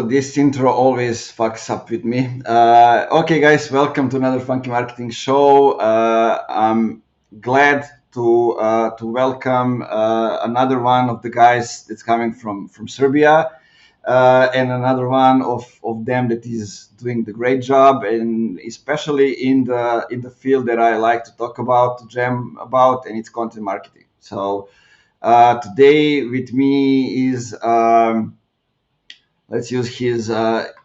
this intro always fucks up with me. Okay, guys, welcome to another Funky Marketing show. I'm glad to welcome another one of the guys that's coming from Serbia, and another one of them that is doing the great job, and especially in the field that I like to talk about, to jam about, and it's content marketing. So today with me is. Let's use his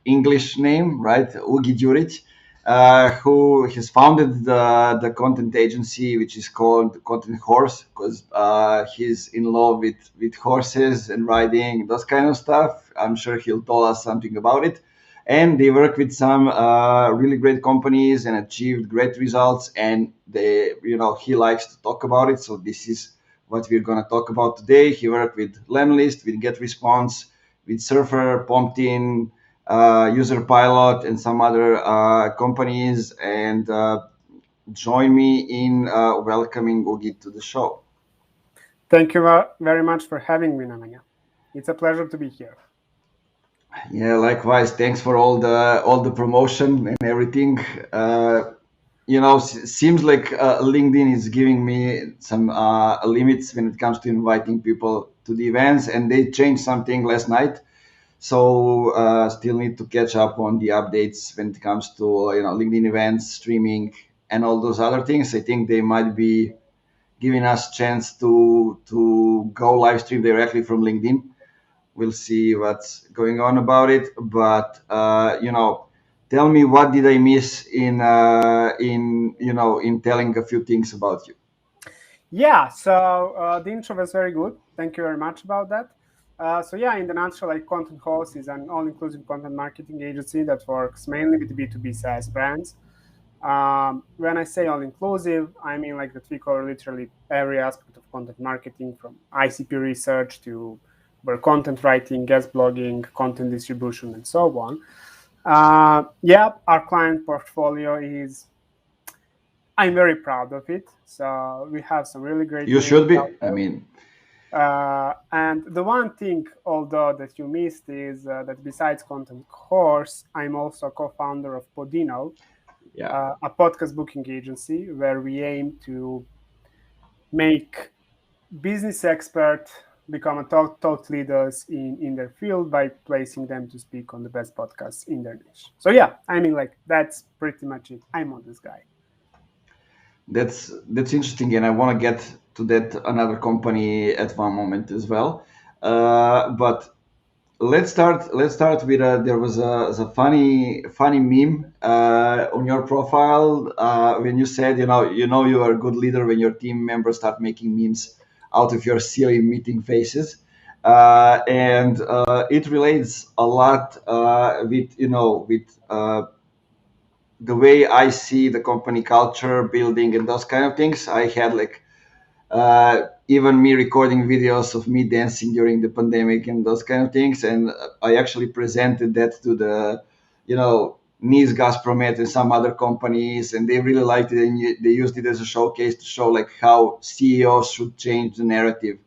English name, right? Ugi Djuric, who has founded the content agency, which is called Contenthorse, because he's in love with horses and riding, those kind of stuff. I'm sure he'll tell us something about it. And they work with some really great companies and achieved great results. And he likes to talk about it. So this is what we're going to talk about today. He worked with Lemlist, with GetResponse, with Surfer, Poptin, Userpilot, and some other companies, and join me in welcoming Ugi to the show. Thank you very much for having me, Nemanja. It's a pleasure to be here. Yeah, likewise. Thanks for all the promotion and everything. Seems like LinkedIn is giving me some limits when it comes to inviting people to the events, and they changed something last night. So still need to catch up on the updates when it comes to LinkedIn events, streaming, and all those other things. I think they might be giving us chance to go live stream directly from LinkedIn. We'll see what's going on about it, but tell me, what did I miss in telling a few things about you? Yeah, so the intro was very good. Thank you very much about that. In the nutshell, Contenthorse is an all-inclusive content marketing agency that works mainly with B2B SaaS brands. When I say all-inclusive, I mean that we cover literally every aspect of content marketing, from ICP research to content writing, guest blogging, content distribution, and so on. Our client portfolio is, I'm very proud of it. So we have some really great. You should be. I mean. And the one thing, although, that you missed is that besides Contenthorse, I'm also a co-founder of Podino, a podcast booking agency where we aim to make business experts become a thought leaders in their field by placing them to speak on the best podcasts in their niche. So that's pretty much it. I'm on this guy. That's interesting, and I want to get to that another company at one moment as well. But let's start with there was a funny meme on your profile when you said you are a good leader when your team members start making memes out of your silly meeting faces, and it relates a lot with the way I see the company culture building and those kind of things. I had even me recording videos of me dancing during the pandemic and those kind of things. And I actually presented that to the, Nice Gazpromet and some other companies, and they really liked it. And they used it as a showcase to show how CEOs should change the narrative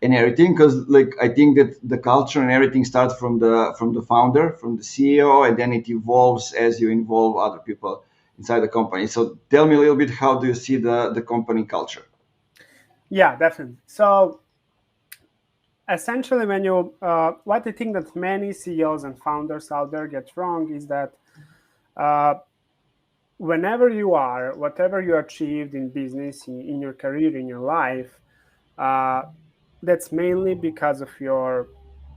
and everything, because I think that the culture and everything starts from the founder, from the CEO, and then it evolves as you involve other people inside the company. So tell me a little bit, how do you see the company culture? Yeah, definitely. So essentially, when you what I think that many CEOs and founders out there get wrong is that whenever you are, whatever you achieved in business, in your career, in your life, that's mainly because of your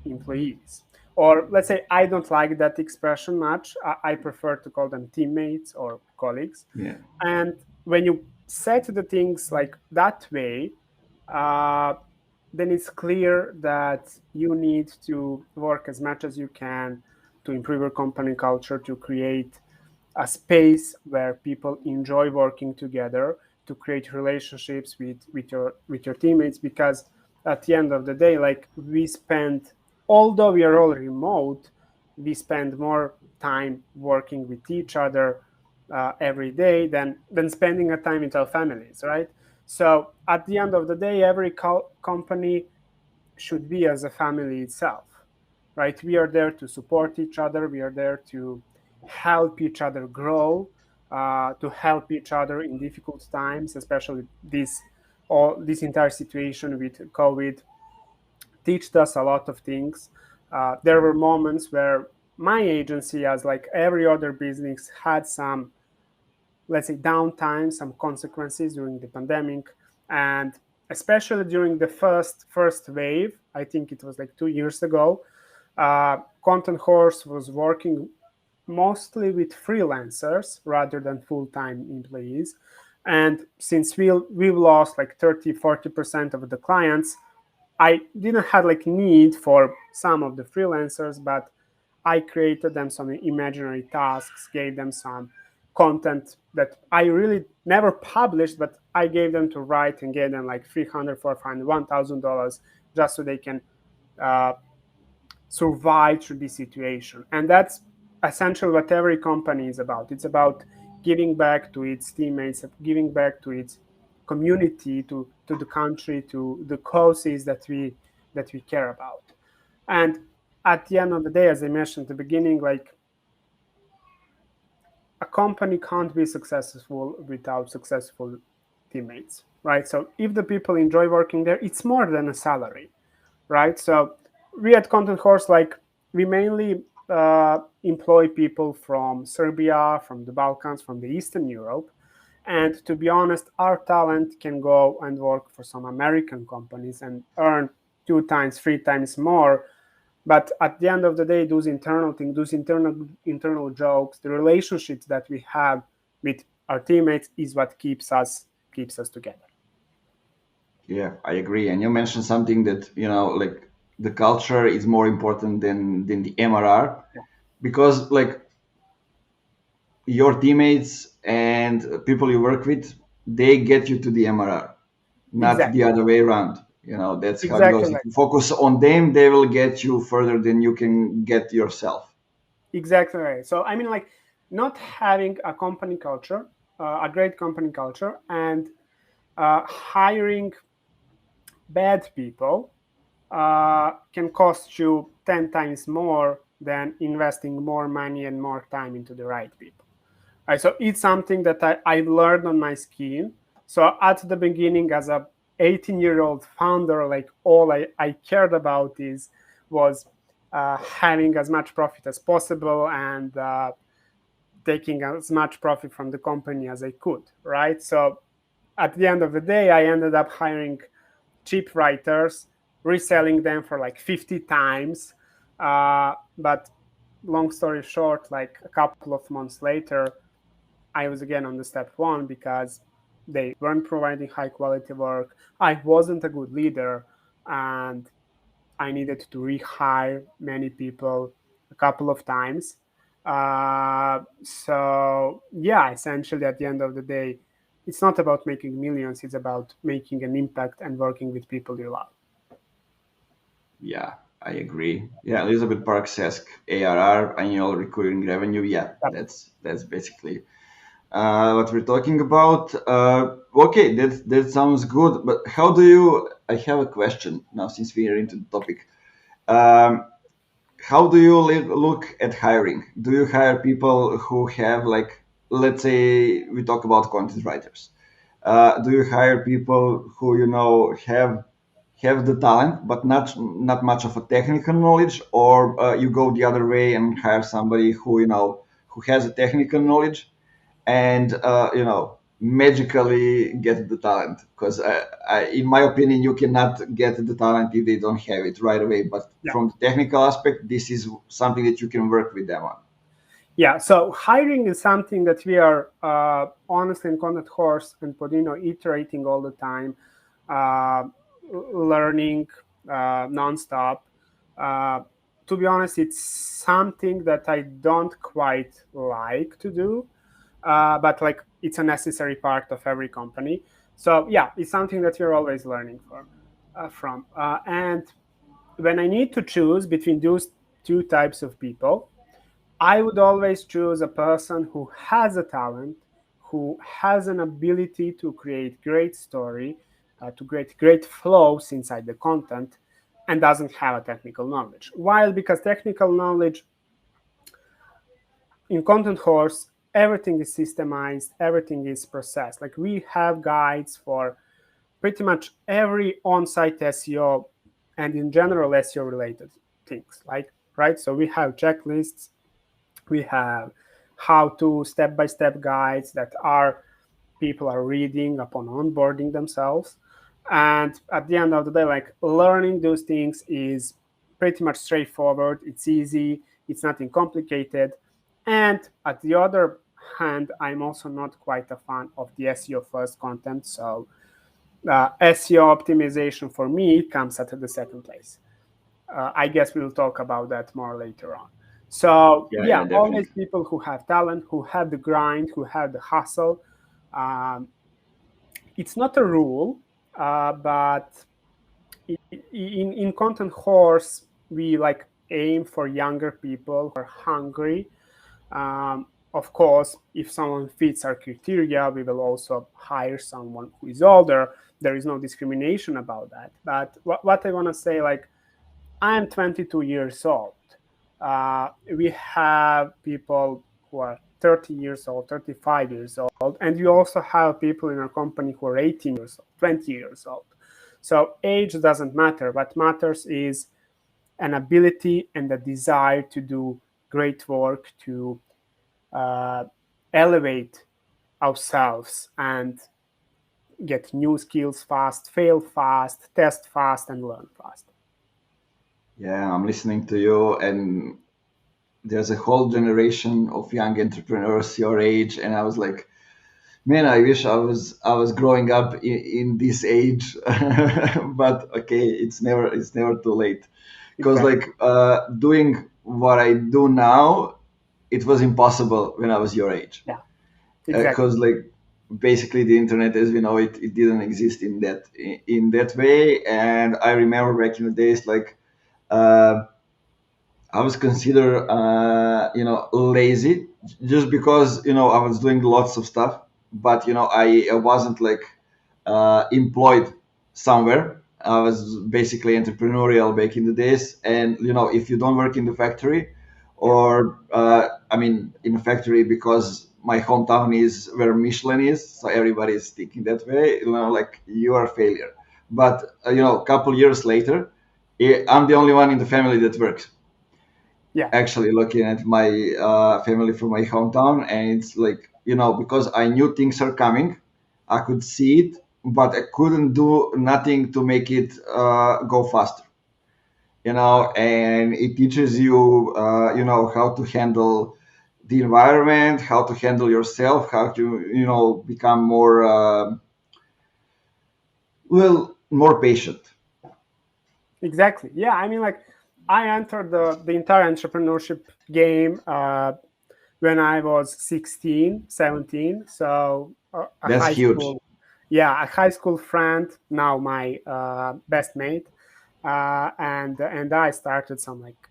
employees. Or let's say, I don't like that expression much. I prefer to call them teammates or colleagues. Yeah. And when you set the things like that way, then it's clear that you need to work as much as you can to improve your company culture, to create a space where people enjoy working together, to create relationships with your teammates, because at the end of the day, we spend, although we are all remote, we spend more time working with each other every day than spending a time with our families, right? So at the end of the day, every company should be as a family itself. right? We are there to support each other. We are there to help each other grow, to help each other in difficult times, especially this entire situation with COVID taught us a lot of things. There were moments where my agency, as like every other business, had some, let's say, downtime, some consequences during the pandemic, and especially during the first wave. I think it was like 2 years ago. Contenthorse was working mostly with freelancers rather than full-time employees. And since we've lost like 30-40% of the clients, I didn't have like need for some of the freelancers, but I created them some imaginary tasks, gave them some content that I really never published, but I gave them to write and gave them like $300, $400, $1,000 just so they can survive through this situation. And that's essentially what every company is about. It's about giving back to its teammates, giving back to its community, to the country, to the causes that we care about. And at the end of the day, as I mentioned at the beginning, like a company can't be successful without successful teammates, right? So if the people enjoy working there, it's more than a salary, right? So we at Contenthorse, like we mainly employ people from Serbia, from the Balkans, from the Eastern Europe. And to be honest, our talent can go and work for some American companies and earn 2 times, 3 times more. But at the end of the day, those internal things, those internal jokes, the relationships that we have with our teammates is what keeps us together. Yeah, I agree. And you mentioned something that, like the culture is more important than the MRR, because like your teammates and people you work with, they get you to the MRR, not the Exactly. other way around. That's how it Exactly goes. If like you focus on them, they will get you further than you can get yourself. Exactly right. So I mean, like not having a company culture, a great company culture, and hiring bad people can cost you 10 times more than investing more money and more time into the right people. Right, so it's something that I've learned on my skin. So at the beginning, as a 18-year-old founder, like all I cared about was having as much profit as possible and taking as much profit from the company as I could, right? So at the end of the day, I ended up hiring cheap writers, reselling them for like 50 times. But long story short, like a couple of months later, I was again on the step one because they weren't providing high quality work. I wasn't a good leader, and I needed to rehire many people a couple of times. So yeah, essentially at the end of the day, it's not about making millions. It's about making an impact and working with people you love. Yeah, I agree. Yeah, Elizabeth Parks-esque ARR, annual recurring revenue. Yeah, Yep. that's basically what we're talking about. Okay, that sounds good. But how do you? I have a question now, since we are into the topic. Um, how do you look at hiring? Do you hire people who have, like, let's say we talk about content writers? Do you hire people who have the talent but not much of a technical knowledge, or you go the other way and hire somebody who has a technical knowledge and magically get the talent? Because in my opinion, you cannot get the talent if they don't have it right away, but Yeah. from the technical aspect, this is something that you can work with them on. Yeah, so hiring is something that we are honestly in Contenthorse and Podino iterating all the time, uh, learning nonstop. Uh, to be honest, it's something that I don't quite like to do, but like it's a necessary part of every company. So yeah, it's something that we're always learning from. And when I need to choose between those two types of people, I would always choose a person who has a talent, who has an ability to create great story, to create great flows inside the content, and doesn't have a technical knowledge. While because technical knowledge in Contenthorse, everything is systemized, everything is processed. Like we have guides for pretty much every on-site SEO and in general SEO related things, like, right? So we have checklists, we have how to step-by-step guides that people are reading upon onboarding themselves. And at the end of the day, like learning those things is pretty much straightforward. It's easy. It's nothing complicated. And at the other hand, I'm also not quite a fan of the SEO first content. So SEO optimization for me comes at the second place. I guess we'll talk about that more later on. So yeah, always people who have talent, who have the grind, who have the hustle. It's not a rule, but in Contenthorse, we like aim for younger people who are hungry. Of course, if someone fits our criteria, we will also hire someone who is older. There is no discrimination about that. But what I want to say, like, I am 22 years old. We have people who are 30 years old, 35 years old, and you also have people in our company who are 18 years old, 20 years old. So age doesn't matter. What matters is an ability and a desire to do great work, to elevate ourselves and get new skills fast, fail fast, test fast, and learn fast. Yeah, I'm listening to you, and there's a whole generation of young entrepreneurs your age, and I was like, man, I wish I was growing up in this age, but okay, it's never too late, because Exactly. like doing what I do now, it was impossible when I was your age. Yeah, exactly. Because like basically the internet as we know it didn't exist in that way, and I remember back in the days like I was considered lazy just because I was doing lots of stuff, but I wasn't like employed somewhere. I was basically entrepreneurial back in the days, and if you don't work in the factory, or I mean in a factory, because my hometown is where Michelin is, so everybody is thinking that way. Like you are a failure. But a couple years later, I'm the only one in the family that works. Yeah. Actually, looking at my family from my hometown, and it's like because I knew things are coming, I could see it, but I couldn't do nothing to make it go faster. And it teaches you how to handle the environment, how to handle yourself, how to become more more patient. Exactly. Yeah, I mean, like I entered the entire entrepreneurship game when I was 16, 17. So a That's high huge. school, yeah, a high school friend, now my best mate, and I started some like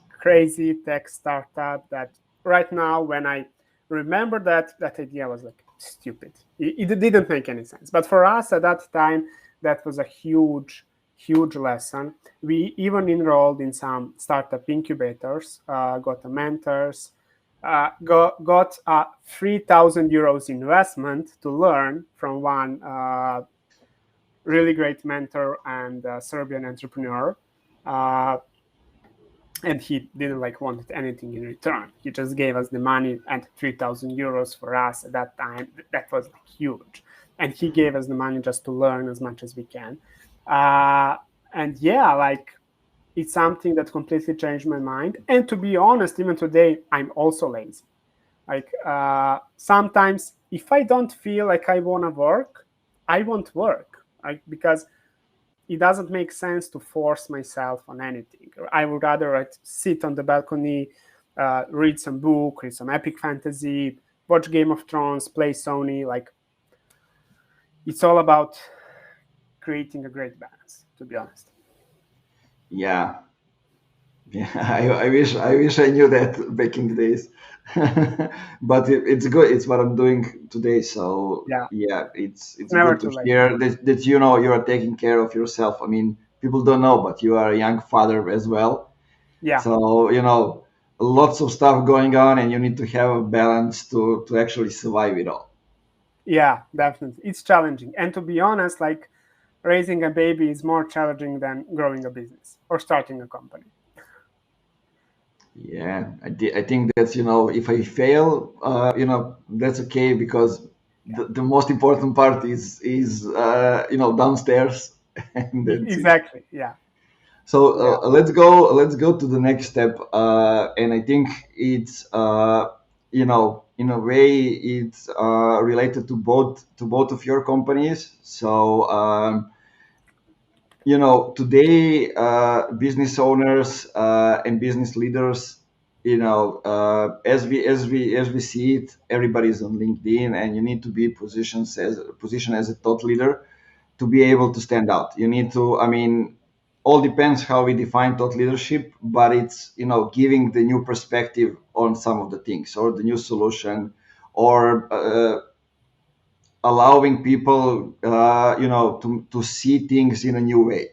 crazy tech startup that right now, when I remember that idea was like stupid. It didn't make any sense. But for us at that time, that was a huge lesson. We even enrolled in some startup incubators, got a mentors, got a 3,000 euros investment to learn from one really great mentor and Serbian entrepreneur. And he didn't like wanted anything in return. He just gave us the money, and 3,000 euros for us at that time, that was like huge. And he gave us the money just to learn as much as we can. And yeah, like it's something that completely changed my mind. And to be honest, even today, I'm also lazy. Like sometimes if I don't feel like I want to work, I won't work. Because it doesn't make sense to force myself on anything. I would rather sit on the balcony, read some book, read some epic fantasy, watch Game of Thrones, play Sony. Like it's all about creating a great balance, to be honest. Yeah. Yeah, I wish I knew that back in the days, but it's good. It's what I'm doing today. So Yeah, yeah, it's never good to too late. hear that you are taking care of yourself. I mean, people don't know, but you are a young father as well. Yeah. So, lots of stuff going on, and you need to have a balance to actually survive it all. Yeah, definitely. It's challenging. And to be honest, like raising a baby is more challenging than growing a business or starting a company. Yeah, I think that's, if I fail, that's okay, because the most important part is downstairs, and that's it. Exactly. Yeah. So Yeah. let's go to the next step, and I think it's in a way it's related to both of your companies. So today business owners and business leaders, as we see it, everybody's on LinkedIn, and you need to be positioned as a thought leader to be able to stand out. You need to, all depends how we define thought leadership, but it's, giving the new perspective on some of the things, or the new solution, or allowing people, to see things in a new way.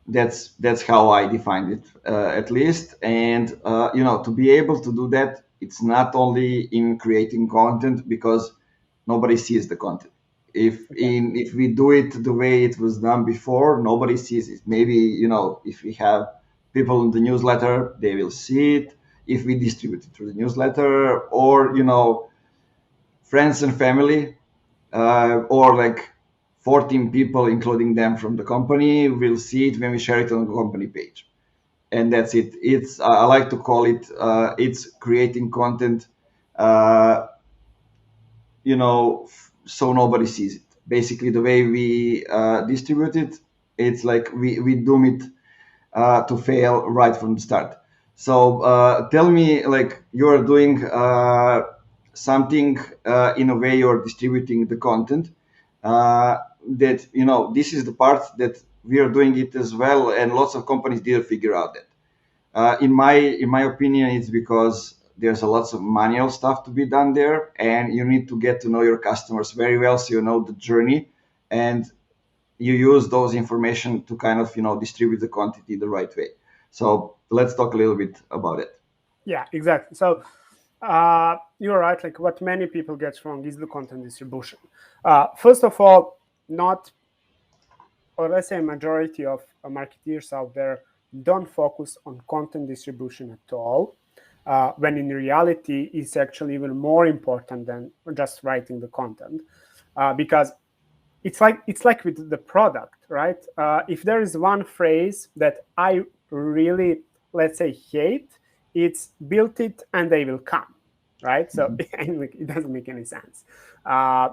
That's how I defined it, at least. And to be able to do that, it's not only in creating content, because nobody sees the content. Okay. If we do it the way it was done before, nobody sees it. Maybe, if we have people in the newsletter, they will see it. If we distribute it through the newsletter, or friends and family, or like 14 people, including them from the company, will see it when we share it on the company page. And that's it. It's I like to call it, it's creating content, uh, so nobody sees it. Basically, the way we distribute it, it's like we doom it to fail right from the start. So tell me, like, you are doing something, in a way you're distributing the content, that, this is the part that we are doing it as well, and lots of companies didn't figure out that. In my opinion, it's because there's a lots of manual stuff to be done there, and you need to get to know your customers very well, so you know the journey, and you use those information to kind of, distribute the quantity the right way. So let's talk a little bit about it. Yeah, exactly. So you're right. Like what many people get wrong is the content distribution. First of all, not, or let's say majority of marketeers out there don't focus on content distribution at all, when in reality it's actually even more important than just writing the content, because it's like with the product, right? If there is one phrase that I really, let's say, hate, it's built it and they will come, right? So it doesn't make any sense. Uh,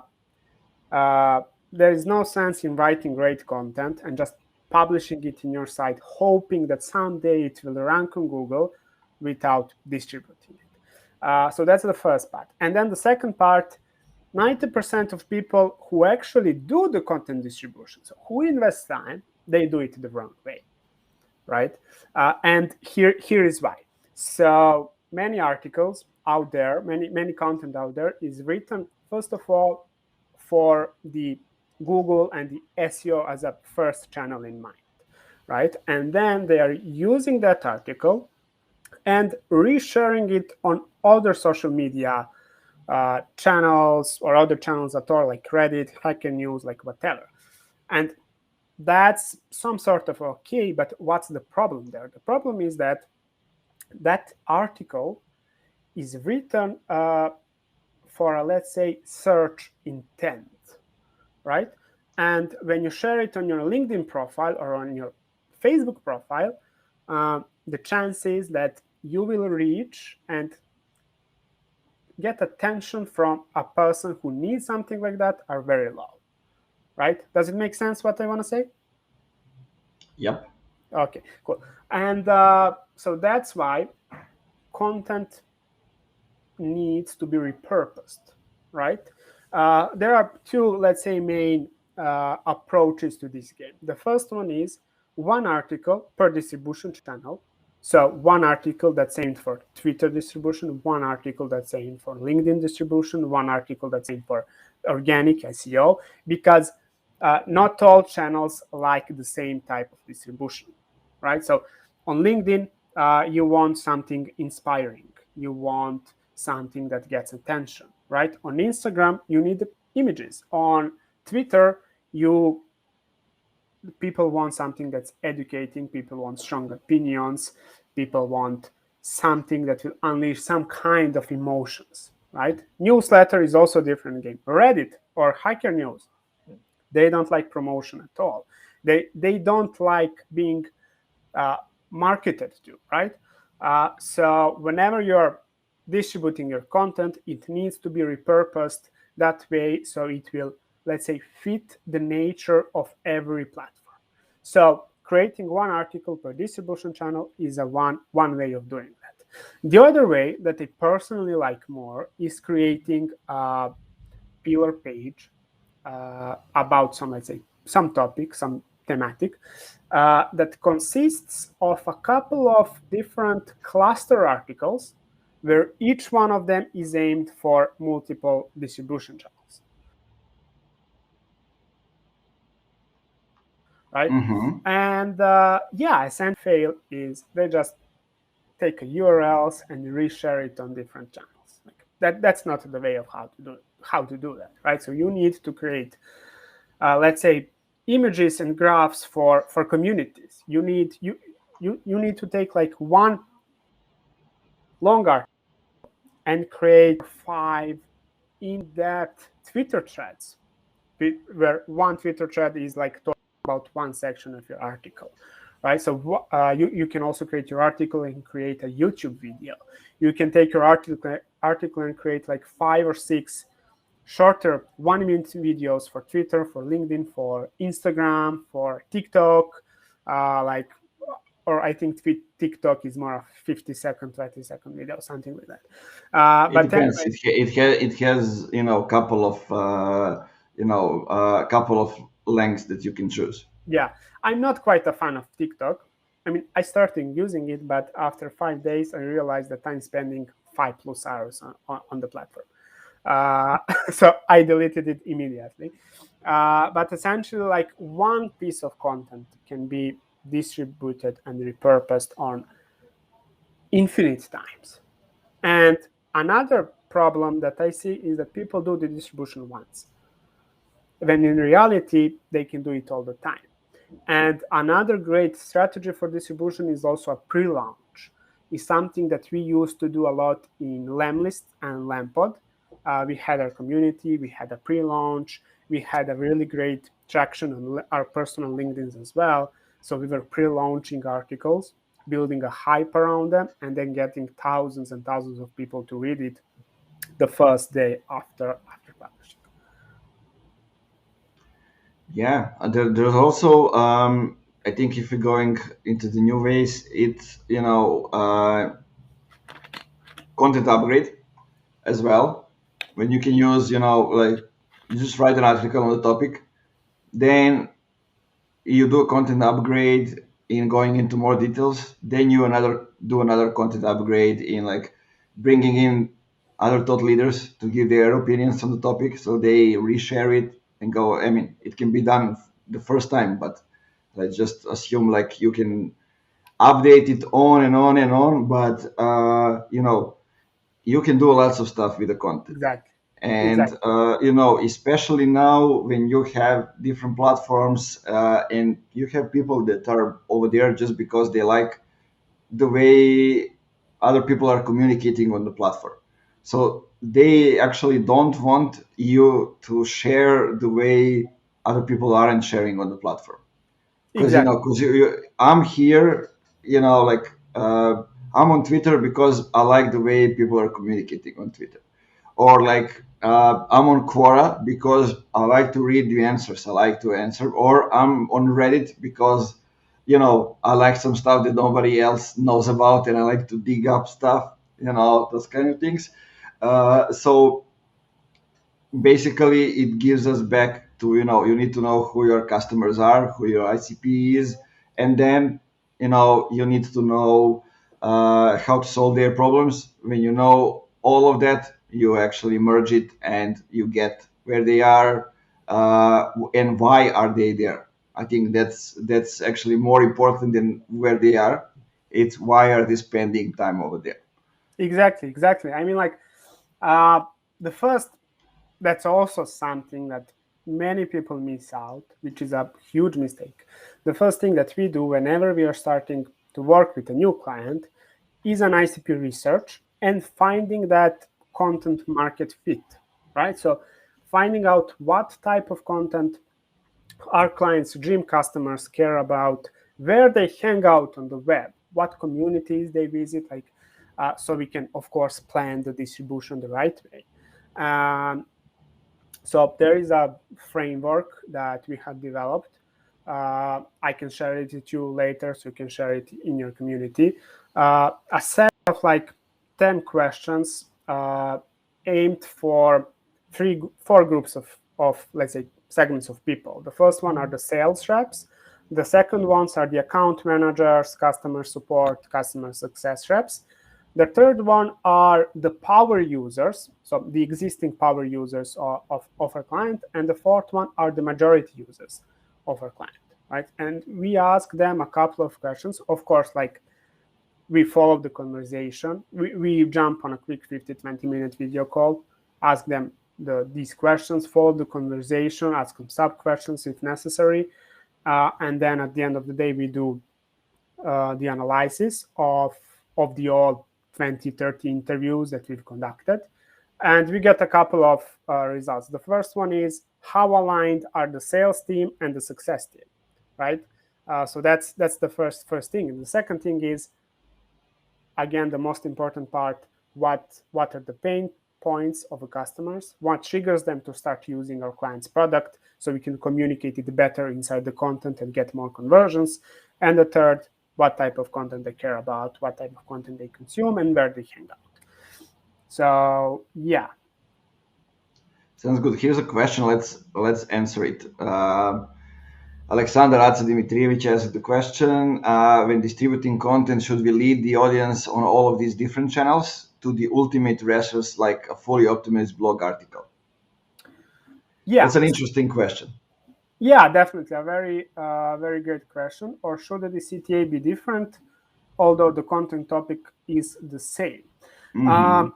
there is no sense in writing great content and just publishing it in your site, hoping that someday it will rank on Google without distributing it. So that's the first part. And then the second part, 90% of people who actually do the content distribution, so who invest time, they do it the wrong way, right? And here is why. So many articles out there, many content out there is written, first of all, for the Google and the SEO as a first channel in mind, right? And then they are using that article and resharing it on other social media channels or other channels at all, like Reddit, Hacker News, like whatever. And that's some sort of okay, but what's the problem there? The problem is that that article is written for a, let's say, search intent, right? And when you share it on your LinkedIn profile or on your Facebook profile, the chances that you will reach and get attention from a person who needs something like that are very low, right? Does it make sense what I want to say? Yep. Okay, cool. And so that's why content needs to be repurposed, right? There are two, let's say, main approaches to this game. The first one is one article per distribution channel. So one article that's aimed for Twitter distribution, one article that's aimed for LinkedIn distribution, one article that's aimed for organic SEO, because not all channels like the same type of distribution, right? So on LinkedIn, you want something inspiring. You want something that gets attention, right? On Instagram, you need images. On Twitter, people want something that's educating. People want strong opinions. People want something that will unleash some kind of emotions, right? Newsletter is also a different game. Reddit or Hacker News, they don't like promotion at all. They don't like being marketed to, right? So whenever you're distributing your content, it needs to be repurposed that way, so it will, let's say, fit the nature of every platform. So creating one article per distribution channel is one way of doing that. The other way that I personally like more is creating a pillar page about some, let's say, some topic, some thematic, that consists of a couple of different cluster articles where each one of them is aimed for multiple distribution channels. Right? Mm-hmm. And essentially fail is they just take a URLs and reshare it on different channels. Like that's not the way of how to do that, right? So you need to create, let's say, images and graphs for communities. You need to take like one long article and create 5 in-depth Twitter threads, where one Twitter thread is like talking about one section of your article, right? So you can also create your article and create a YouTube video. You can take your article and create like 5 or 6 shorter 1-minute videos for Twitter, for LinkedIn, for Instagram, for TikTok, or I think TikTok is more of 50-second, 20-second video, something like that. It depends. It has couple of lengths that you can choose. Yeah, I'm not quite a fan of TikTok. I mean, I started using it, but after 5 days, I realized that I'm spending 5+ hours on the platform. So I deleted it immediately. But essentially, like, one piece of content can be distributed and repurposed on infinite times. And another problem that I see is that people do the distribution once, when in reality, they can do it all the time. And another great strategy for distribution is also a pre-launch. It's something that we used to do a lot in Lemlist and Lampod. We had our community, we had a pre-launch, we had a really great traction on our personal LinkedIns as well. So we were pre-launching articles, building a hype around them, and then getting thousands and thousands of people to read it the first day after publishing. Yeah, there's also I think if you're going into the new ways, it's content upgrade as well. When you can use like you just write an article on the topic, then you do a content upgrade in going into more details. Then you do another content upgrade in like bringing in other thought leaders to give their opinions on the topic, so they reshare it and go. I mean, it can be done the first time, but let's just assume like you can update it on and on and on. But you can do lots of stuff with the content. Exactly. And especially now when you have different platforms and you have people that are over there just because they like the way other people are communicating on the platform, so they actually don't want you to share the way other people aren't sharing on the platform. Because I'm here, like I'm on Twitter because I like the way people are communicating on Twitter, or like I'm on Quora because I like to read the answers. I like to answer, or I'm on Reddit because I like some stuff that nobody else knows about, and I like to dig up stuff. Those kind of things. So basically, it gives us back to you need to know who your customers are, who your ICP is, and then you need to know how to solve their problems. When you know all of that, you actually merge it and you get where they are, and why are they there. I think that's actually more important than where they are. It's why are they spending time over there. Exactly. I mean, like, the first, that's also something that many people miss out, which is a huge mistake. The first thing that we do whenever we are starting to work with a new client is an ICP research and finding that content market fit, right? So finding out what type of content our clients' dream customers care about, where they hang out on the web, what communities they visit, like, so we can, of course, plan the distribution the right way. So there is a framework that we have developed. I can share it with you later, so you can share it in your community. A set of like 10 questions aimed for four groups of, let's say, segments of people. The first one are the sales reps. The second ones are the account managers, customer support, customer success reps. The third one are the power users, so the existing power users of our client. And the fourth one are the majority users of our client, right? And we ask them a couple of questions. Of course, like, we follow the conversation. We jump on a quick 50, 20-minute video call, ask them these questions, follow the conversation, ask them sub-questions if necessary. And then at the end of the day, we do the analysis of the all 20, 30 interviews that we've conducted. And we get a couple of results. The first one is how aligned are the sales team and the success team, right? So that's the first thing. And the second thing is, again, the most important part, what are the pain points of the customers, what triggers them to start using our client's product, so we can communicate it better inside the content and get more conversions. And the third, what type of content they care about, what type of content they consume, and where they hang out. So yeah. Sounds good. Here's a question. Let's answer it. Alexander Dimitrievich asked the question: when distributing content, should we lead the audience on all of these different channels to the ultimate resource, like a fully optimized blog article? Yeah, it's an interesting question. Yeah, definitely a very good question. Or should the CTA be different, although the content topic is the same? Mm-hmm.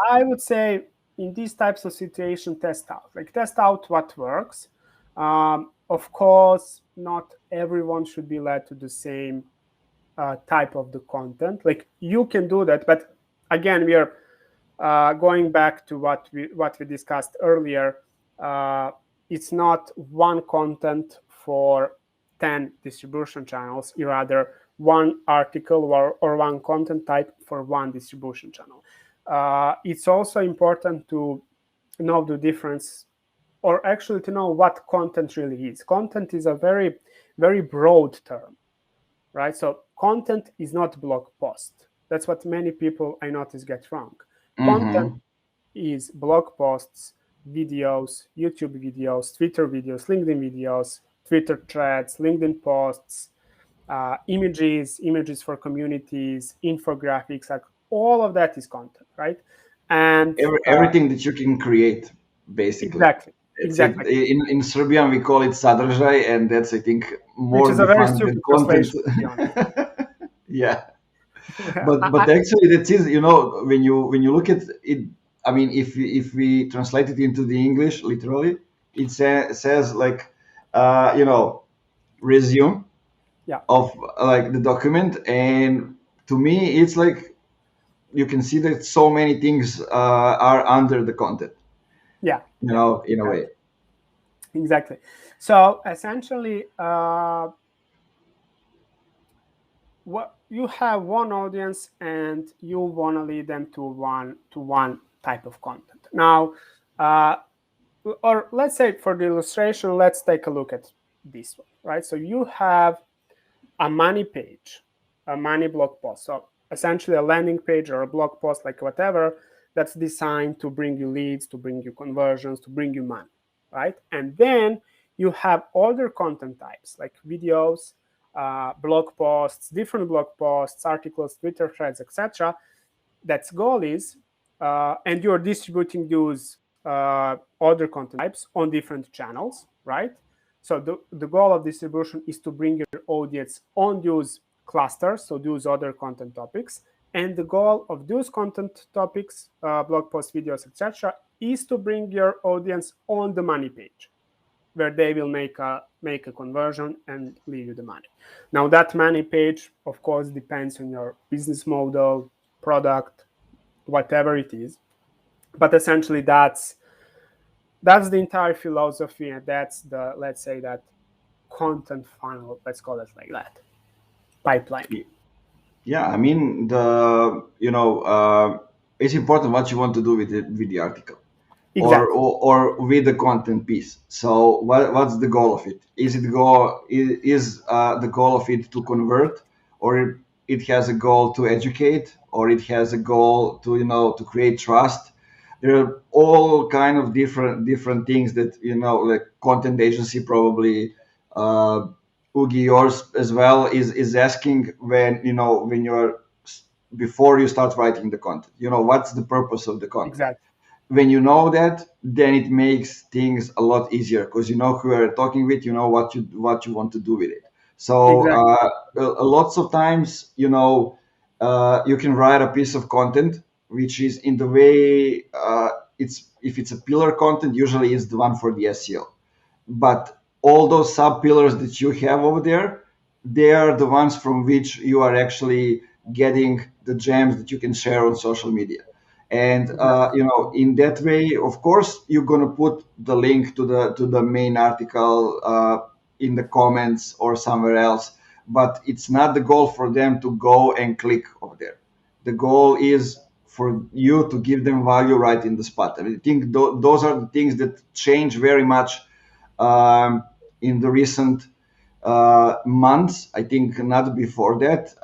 I would say in these types of situations, test out what works. Of course, not everyone should be led to the same type of the content. Like, you can do that, but again, we are going back to what we discussed earlier. It's not one content for 10 distribution channels, rather one article or one content type for one distribution channel. It's also important to know the difference, or actually to know what content really is. Content is a very, very broad term, right? So content is not blog post. That's what many people I notice get wrong. Mm-hmm. Content is blog posts, videos, YouTube videos, Twitter videos, LinkedIn videos, Twitter threads, LinkedIn posts, images for communities, infographics, like all of that is content, right? And everything that you can create, basically. Exactly. In Serbian, we call it sadržaj, and that's, I think, more defined than content. Yeah. But actually, that is, when you look at it, I mean, if we translate it into the English literally, it says like, resume of like the document, and to me, it's like you can see that so many things are under the content. Yeah. In a way. Exactly. So essentially, what you have one audience and you want to lead them to one type of content. Now, or let's say for the illustration, let's take a look at this one, right? So you have a money page, a money blog post. So essentially a landing page or a blog post, like whatever, that's designed to bring you leads, to bring you conversions, to bring you money, right? And then you have other content types like videos, blog posts, different blog posts, articles, Twitter threads, etc. That's goal is, and you're distributing those other content types on different channels, right? So the goal of distribution is to bring your audience on those clusters, so those other content topics. And the goal of those content topics, blog posts, videos, etc., is to bring your audience on the money page, where they will make a conversion and leave you the money. Now that money page, of course, depends on your business model, product, whatever it is. But essentially, that's the entire philosophy, and that's the, let's say, that content funnel. Let's call it like that, pipeline. Yeah, I mean it's important what you want to do with the article. Exactly. Or with the content piece. So what's the goal of it? Is the goal of it to convert, or it has a goal to educate, or it has a goal to to create trust? There are all kind of different things that like content agency probably, Ugi, yours as well, is asking when when you're before you start writing the content. What's the purpose of the content? Exactly. When you know that, then it makes things a lot easier because you know who you're talking with, you know what you want to do with it. So lots of times, you can write a piece of content which is in the way, it's if it's a pillar content, usually it's the one for the SEO. But all those sub pillars that you have over there, they are the ones from which you are actually getting the gems that you can share on social media. And in that way, of course, you're gonna put the link to the main article in the comments or somewhere else. But it's not the goal for them to go and click over there. The goal is for you to give them value right in the spot. I think those are the things that change very much in the recent months. I think not before that,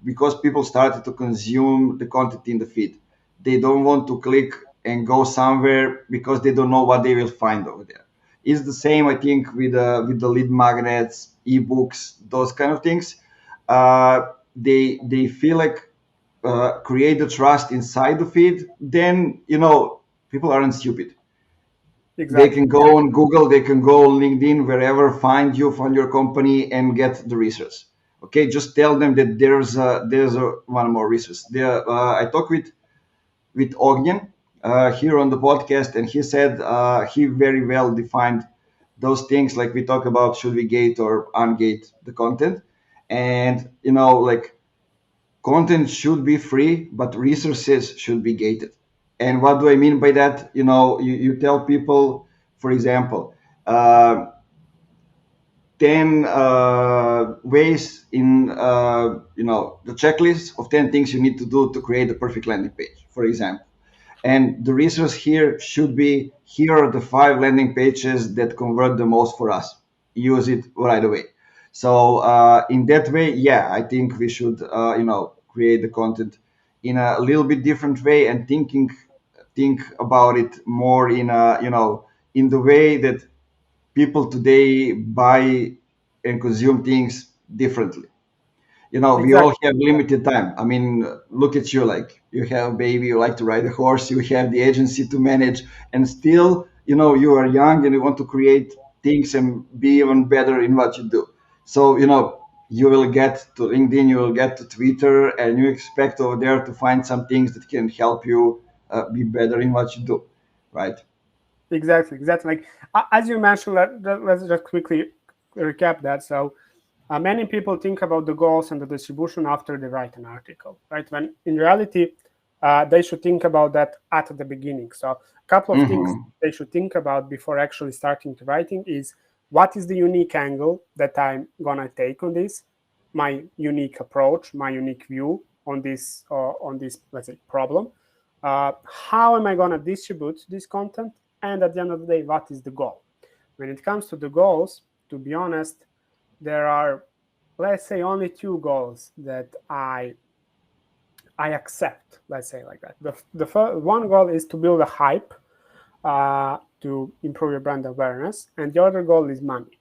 because people started to consume the content in the feed. They don't want to click and go somewhere because they don't know what they will find over there. It's the same, I think, with the lead magnets, ebooks, those kind of things. They feel like create the trust inside the feed. Then people aren't stupid. They can go on Google, they can go on LinkedIn, wherever, find your company and get the resource. Okay, just tell them that there's one more resource. There, I talked with Ognjen here on the podcast, and he said he very well defined those things, like we talk about, should we gate or ungate the content, and like content should be free, but resources should be gated. And what do I mean by that? You tell people, for example, 10 ways in, the checklist of 10 things you need to do to create the perfect landing page, for example. And the resource here should be, here are the 5 landing pages that convert the most for us. Use it right away. So in that way, yeah, I think we should, create the content in a little bit different way, and think about it more in a, in the way that people today buy and consume things differently. We all have limited time. I mean, look at you, like you have a baby, you like to ride a horse, you have the agency to manage, and still, you are young and you want to create things and be even better in what you do. So, you will get to LinkedIn, you will get to Twitter, and you expect over there to find some things that can help you be better in what you do, right? Exactly. Like as you mentioned, let's just quickly recap that. So many people think about the goals and the distribution after they write an article, right? When in reality, they should think about that at the beginning. So a couple of things they should think about before actually starting to writing is, what is the unique angle that I'm gonna take on this, my unique approach, my unique view on this let's say problem. How am I gonna distribute this content? And at the end of the day, what is the goal? When it comes to the goals, to be honest, there are, let's say, only 2 goals that I accept, let's say like that. The first one goal is to build a hype, to improve your brand awareness, and the other goal is money.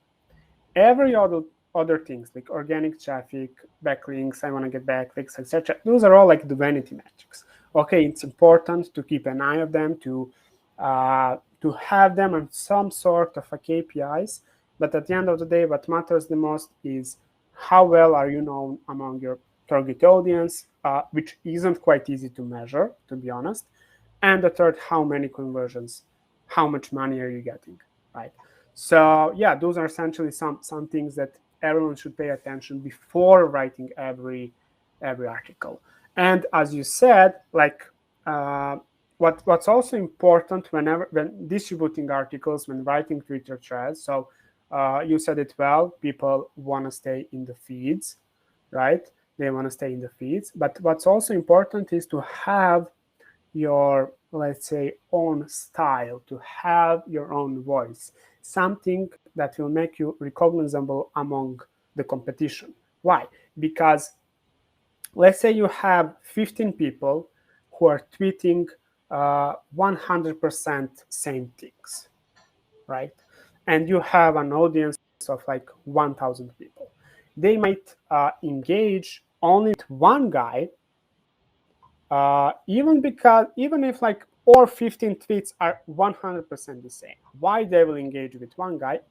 Every other things like organic traffic, backlinks, I want to get backlinks, etc., those are all like the vanity metrics. Okay, it's important to keep an eye on them, to to have them on some sort of a KPIs. But at the end of the day, what matters the most is how well are you known among your target audience, which isn't quite easy to measure, to be honest. And the third, how many conversions, how much money are you getting, right? So yeah, those are essentially some things that everyone should pay attention before writing every article. And as you said, like what's also important when distributing articles, when writing Twitter threads. So you said it well. People want to stay in the feeds, right? They want to stay in the feeds. But what's also important is to have your, let's say, own style, to have your own voice, something that will make you recognizable among the competition. Why? Because let's say you have 15 people who are tweeting 100% same things, right? And you have an audience of like 1,000 people. They might engage only with one guy, even if like all 15 tweets are 100% the same. Why they will engage with one guy?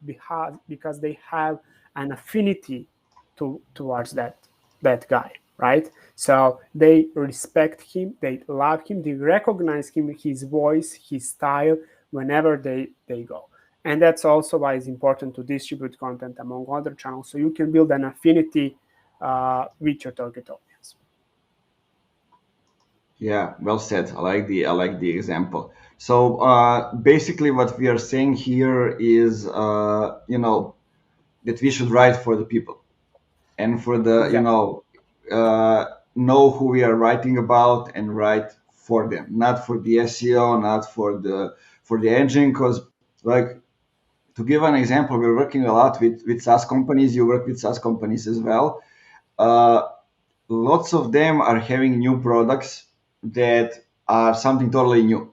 Because they have an affinity towards that guy, right? So they respect him, they love him, they recognize him, his voice, his style whenever they go. And that's also why it's important to distribute content among other channels, so you can build an affinity with your target audience. Yeah, well said. I like the example. So basically, what we are saying here is, that we should write for the people, and for the Exactly. know who we are writing about and write for them, not for the SEO, not for the engine. Because, like, to give an example, we're working a lot with SaaS companies. You work with SaaS companies as well. Lots of them are having new products that are something totally new.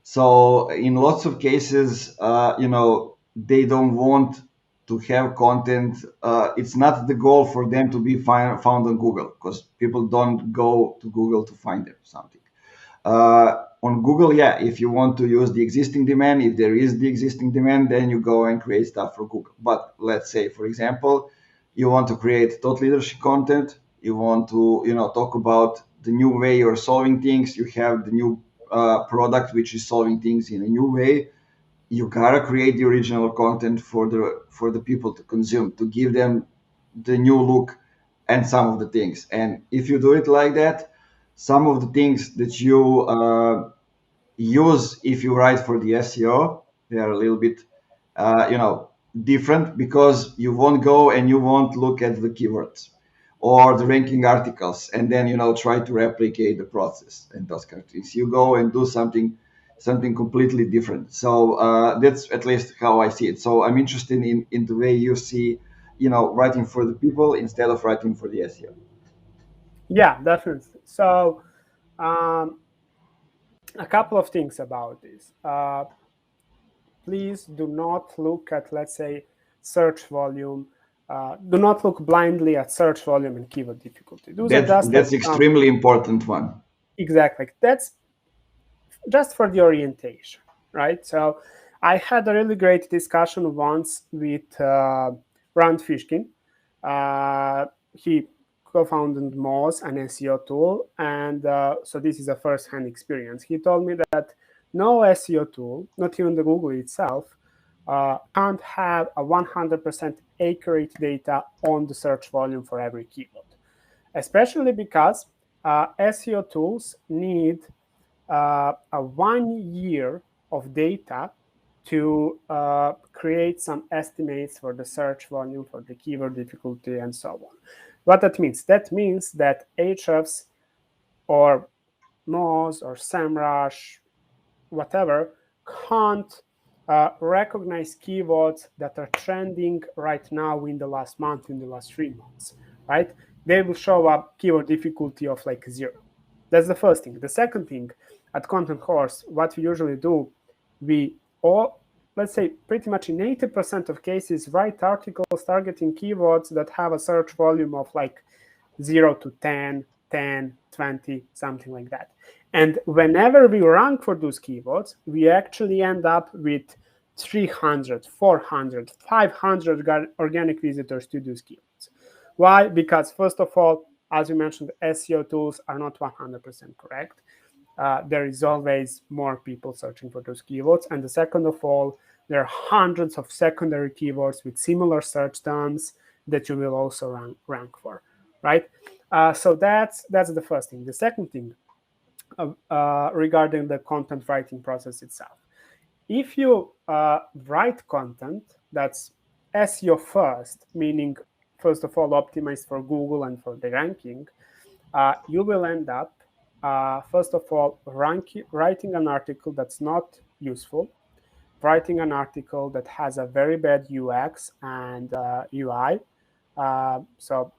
So in lots of cases, they don't want to have content. It's not the goal for them to be found on Google, because people don't go to Google to find them something. On Google, yeah, if you want to use the existing demand, if there is the existing demand, then you go and create stuff for Google. But let's say, for example, you want to create thought leadership content, you want to, talk about the new way you're solving things, you have the new product which is solving things in a new way. You gotta create the original content for the people to consume, to give them the new look and some of the things. And if you do it like that, some of the things that you use if you write for the SEO, they are a little bit, different, because you won't go and you won't look at the keywords or the ranking articles and then, try to replicate the process and those kind of things. You go and do something completely different. So that's at least how I see it. So I'm interested in the way you see, writing for the people instead of writing for the SEO. Yeah, definitely. So a couple of things about this. Please do not look at, let's say, search volume. Do not look blindly at search volume and keyword difficulty. Those are just That's extremely important one. exactly. That's just for the orientation, right? So I had a really great discussion once with Rand Fishkin. He co-founded Moz, an SEO tool, and so this is a first-hand experience. He told me that no SEO tool, not even the Google itself, can't have a 100% accurate data on the search volume for every keyword, especially because SEO tools need a 1 year of data to create some estimates for the search volume, for the keyword difficulty, and so on. What that means? That means that Ahrefs or Moz or SEMrush, whatever, can't recognize keywords that are trending right now in the last month, in the last 3 months, right? They will show up keyword difficulty of like 0. That's the first thing. The second thing, at Contenthorse, what we usually do, we all, let's say pretty much in 80% of cases, write articles targeting keywords that have a search volume of like 0 to 10, 10, 20, something like that. And whenever we rank for those keywords, we actually end up with 300, 400, 500 organic visitors to those keywords. Why? Because first of all, as you mentioned, SEO tools are not 100% correct. There is always more people searching for those keywords. And the second of all, there are hundreds of secondary keywords with similar search terms that you will also rank for, right? So that's the first thing. The second thing, regarding the content writing process itself. If you write content that's SEO first, meaning first of all optimized for Google and for the ranking, you will end up first of all writing an article that's not useful, writing an article that has a very bad UX and UI, so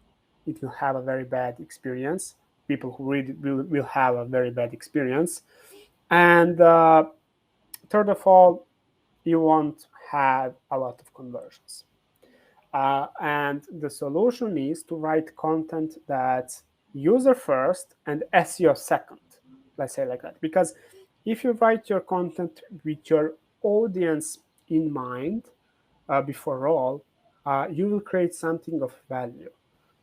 it will have a very bad experience. People who read it will have a very bad experience. And third of all, you won't have a lot of conversions. And the solution is to write content that's user first and SEO second, let's say like that. Because if you write your content with your audience in mind, before all, you will create something of value,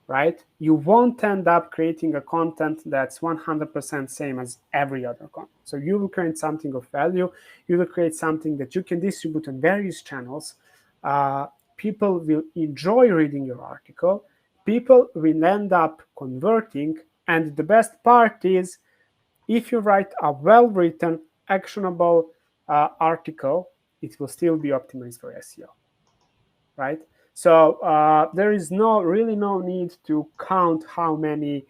right? You won't end up creating a content that's 100% same as every other content. So you will create something of value. You will create something that you can distribute on various channels. People will enjoy reading your article. People will end up converting. And the best part is, if you write a well-written, actionable article, it will still be optimized for SEO, right? So there is really no need to count how many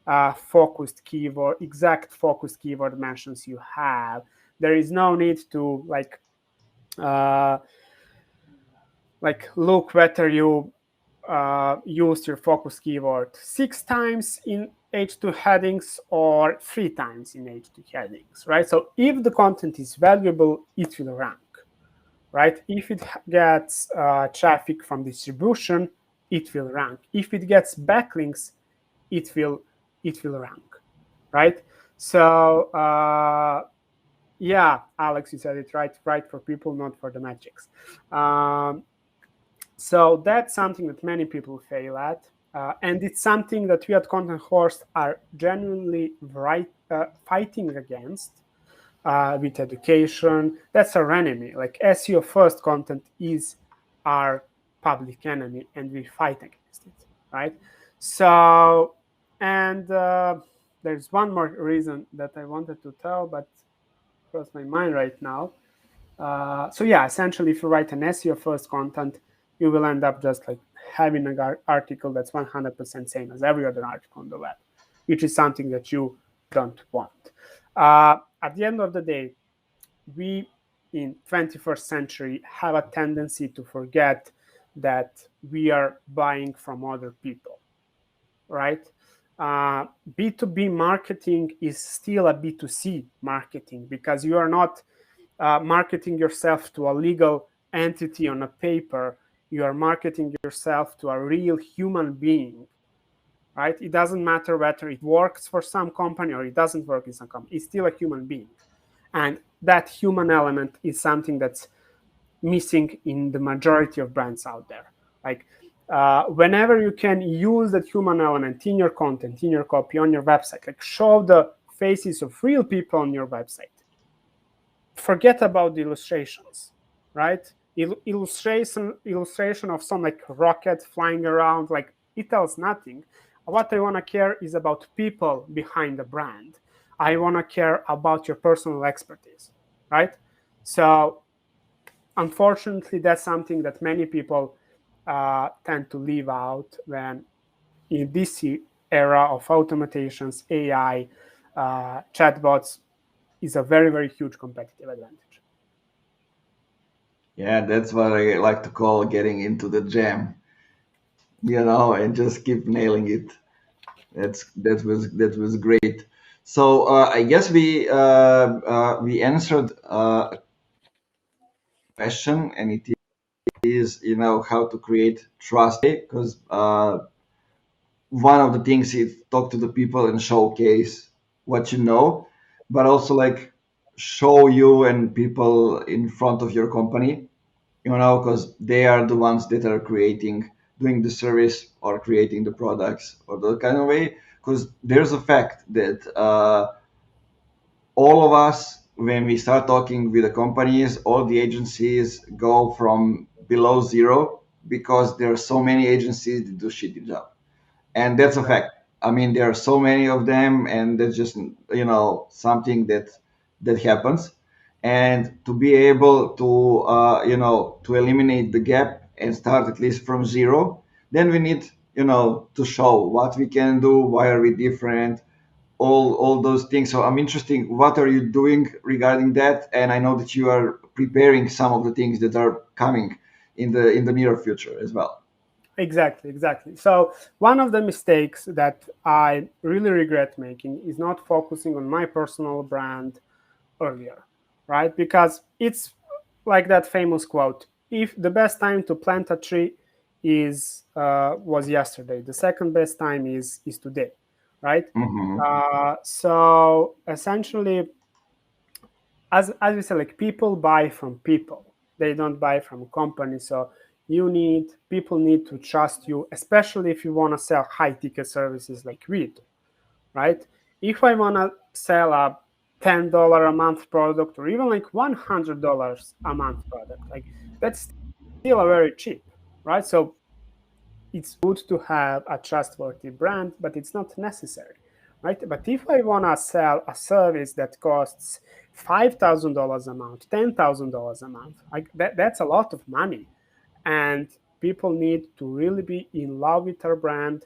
exact focused keyword mentions you have. There is no need to look whether you used your focus keyword 6 times in H2 headings or 3 times in H2 headings, right? So if the content is valuable, it will rank, right? If it gets traffic from distribution, it will rank. If it gets backlinks, it will rank, right? So yeah, Alex, you said it right. Right for people, not for the metrics. So that's something that many people fail at. And it's something that we at Contenthorse are genuinely fighting against with education. That's our enemy. Like SEO first content is our public enemy, and we fight against it, right? So, and there's one more reason that I wanted to tell, but crossed my mind right now. So yeah, essentially, if you write an SEO first content, you will end up just like having an article that's 100% same as every other article on the web, which is something that you don't want. At the end of the day, we in 21st century have a tendency to forget that we are buying from other people, right? B2B marketing is still a B2C marketing, because you are not marketing yourself to a legal entity on a paper. You are marketing yourself to a real human being, right? It doesn't matter whether it works for some company or it doesn't work in some company. It's still a human being. And that human element is something that's missing in the majority of brands out there. Like whenever you can use that human element in your content, in your copy, on your website, like show the faces of real people on your website. Forget about the illustrations, right? Illustration of some like rocket flying around, like it tells nothing. What I want to care is about people behind the brand. I want to care about your personal expertise, right? So unfortunately, that's something that many people tend to leave out when in this era of automations, AI, chatbots is a very, very huge competitive advantage. Yeah, that's what I like to call getting into the jam, and just keep nailing it. That was great. So I guess we answered a question, and it is how to create trust, because one of the things is talk to the people and showcase what you know. but also like show you and people in front of your company, because they are the ones that are doing the service or creating the products or that kind of way. Because there's a fact that all of us, when we start talking with the companies, all the agencies go from below zero because there are so many agencies that do shitty job, and that's a fact. I mean, there are so many of them, and that's just something that happens. And to be able to to eliminate the gap and start at least from zero, then we need to show what we can do, why are we different, all those things. So I'm interested, what are you doing regarding that? And I know that you are preparing some of the things that are coming in the near future as well. Exactly. So one of the mistakes that I really regret making is not focusing on my personal brand earlier, right? Because it's like that famous quote: "If the best time to plant a tree was yesterday, the second best time is today," right? So essentially, as we say, like, people buy from people; they don't buy from companies. So people need to trust you, especially if you want to sell high ticket services like we do, right? If I want to sell a $10 a month product, or even like $100 a month product, like, that's still a very cheap, right? So it's good to have a trustworthy brand, but it's not necessary, right? But if I want to sell a service that costs $5,000 a month, $10,000 a month, like that's a lot of money. And people need to really be in love with our brand,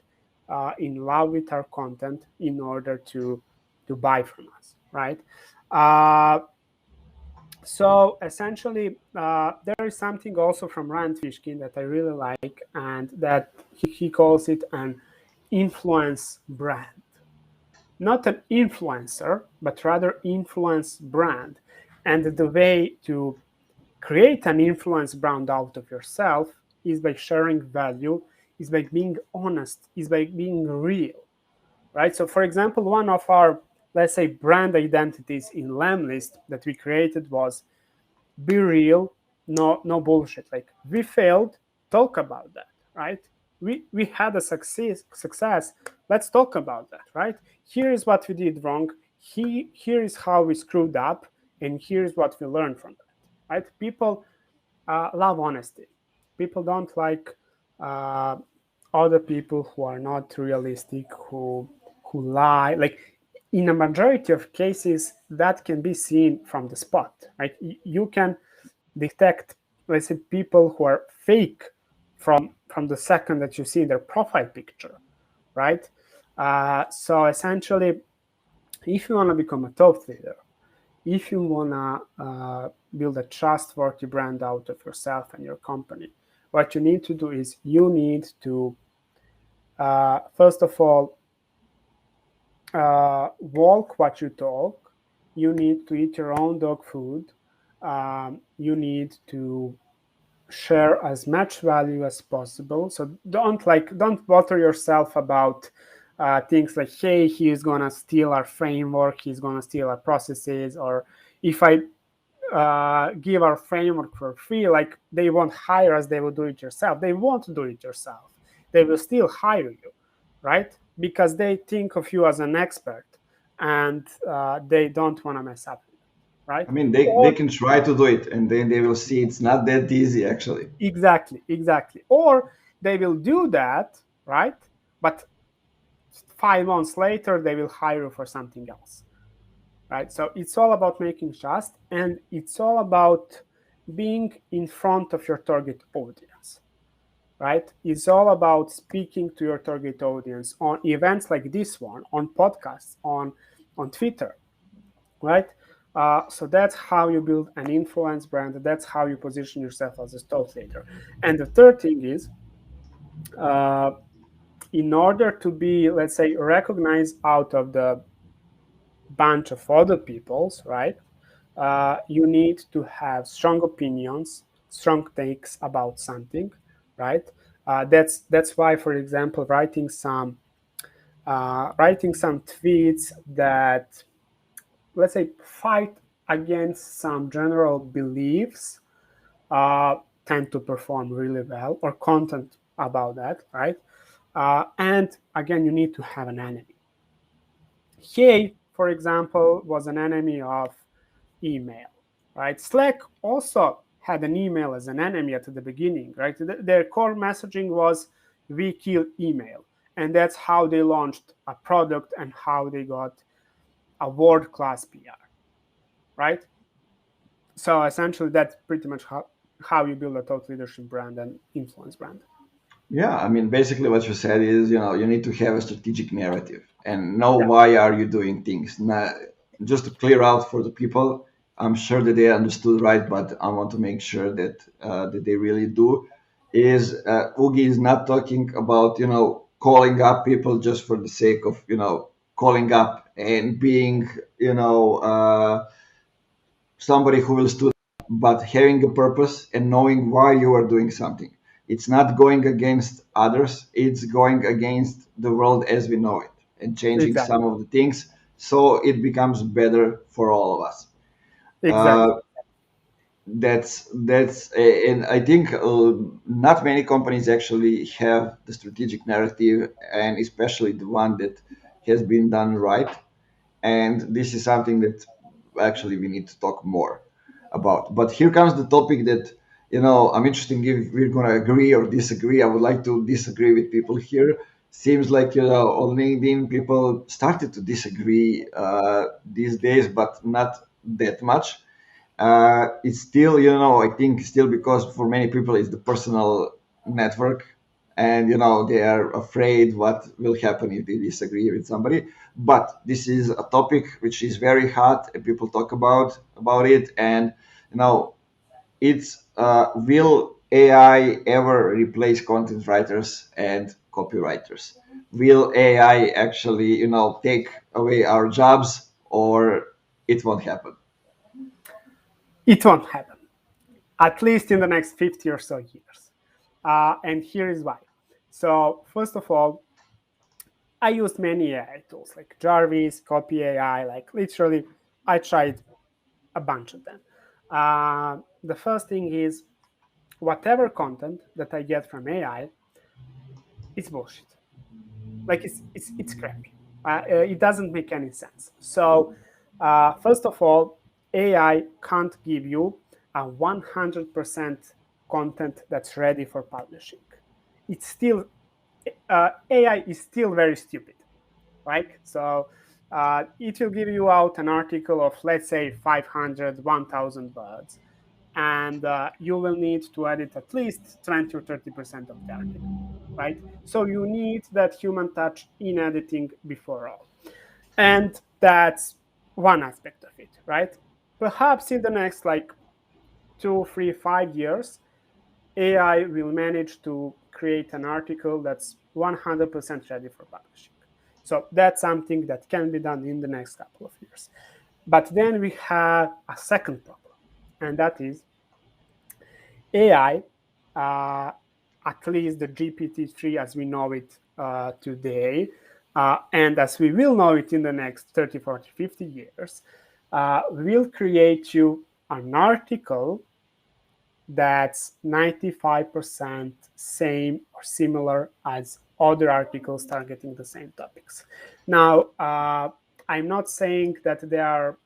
in love with our content, in order to buy from us, right? So essentially, there is something also from Rand Fishkin that I really like, and that he calls it an influence brand. Not an influencer, but rather influence brand. And the way to create an influence brand out of yourself is by sharing value, is by being honest, is by being real, right? So for example, one of our, let's say, brand identities in Lemlist that we created was be real, no bullshit. Like, we failed, talk about that, right? We had a success, let's talk about that, right? Here is what we did wrong, here is how we screwed up, and here's what we learned from that, right? People love honesty. People don't like other people who are not realistic, who lie. Like, in a majority of cases, that can be seen from the spot, right? You can detect, let's say, people who are fake from the second that you see their profile picture, right? So essentially, if you want to become a thought leader, if you want to build a trustworthy brand out of yourself and your company, what you need to do is you need to, first of all, walk what you talk. You need to eat your own dog food. You need to share as much value as possible. So don't bother yourself about things like, hey, he's gonna steal our framework, he's gonna steal our processes, or if I give our framework for free, like, they won't hire us, they will do it yourself. They won't do it yourself. They will still hire you, right? Because they think of you as an expert, and they don't want to mess up, right? I mean, they can try to do it, and then they will see it's not that easy, actually. Exactly. Or they will do that, right? But 5 months later, they will hire you for something else, right? So it's all about making trust, and it's all about being in front of your target audience, right? It's all about speaking to your target audience on events like this one, on podcasts, on Twitter, right? So that's how you build an influence brand. That's how you position yourself as a thought leader. And the third thing is, in order to be, let's say, recognized out of the bunch of other people's, right? You need to have strong opinions, strong takes about something, right? That's why, for example, writing some tweets that, let's say, fight against some general beliefs tend to perform really well, or content about that, right? And again, you need to have an enemy. Hey, for example, was an enemy of email, right? Slack also had an email as an enemy at the beginning, right? Their core messaging was, we kill email. And that's how they launched a product and how they got a world-class PR, right? So essentially, that's pretty much how you build a thought leadership brand and influence brand. Yeah, I mean, basically what you said is, you need to have a strategic narrative and know Yeah, why are you doing things. Now, just to clear out for the people, I'm sure that they understood right, but I want to make sure that they really do. Is Ugi is not talking about calling up people just for the sake of calling up and being somebody who will stood up, but having a purpose and knowing why you are doing something. It's not going against others, it's going against the world as we know it and changing exactly. some of the things so it becomes better for all of us. Exactly. Uh, and I think not many companies actually have the strategic narrative, and especially the one that has been done right. And this is something that actually we need to talk more about. But here comes the topic that I'm interested if we're going to agree or disagree. I would like to disagree with people here. Seems like on LinkedIn people started to disagree these days, but not that much. It's still, I think still because for many people it's the personal network, and they are afraid what will happen if they disagree with somebody. But this is a topic which is very hot and people talk about it, and it's will AI ever replace content writers and copywriters? Will AI actually take away our jobs, or it won't happen? It won't happen, at least in the next 50 or so years. And here is why. So, first of all, I used many AI tools like Jarvis, Copy AI, like literally, I tried a bunch of them. The first thing is, whatever content that I get from AI, it's bullshit. Like it's crappy. It doesn't make any sense. So first of all, AI can't give you a 100% content that's ready for publishing. It's still AI is still very stupid, right? So it will give you out an article of, let's say, 500, 1,000 words, and you will need to edit at least 20 or 30% of the article, right? So you need that human touch in editing before all. And that's one aspect of it, right? Perhaps in the next like 2, 3, 5 years, AI will manage to create an article that's 100% ready for publishing. So that's something that can be done in the next couple of years. But then we have a second problem, and that is AI, at least the GPT-3 as we know it today, and as we will know it in the next 30, 40, 50 years, will create you an article that's 95% same or similar as other articles targeting the same topics. Now, I'm not saying that they are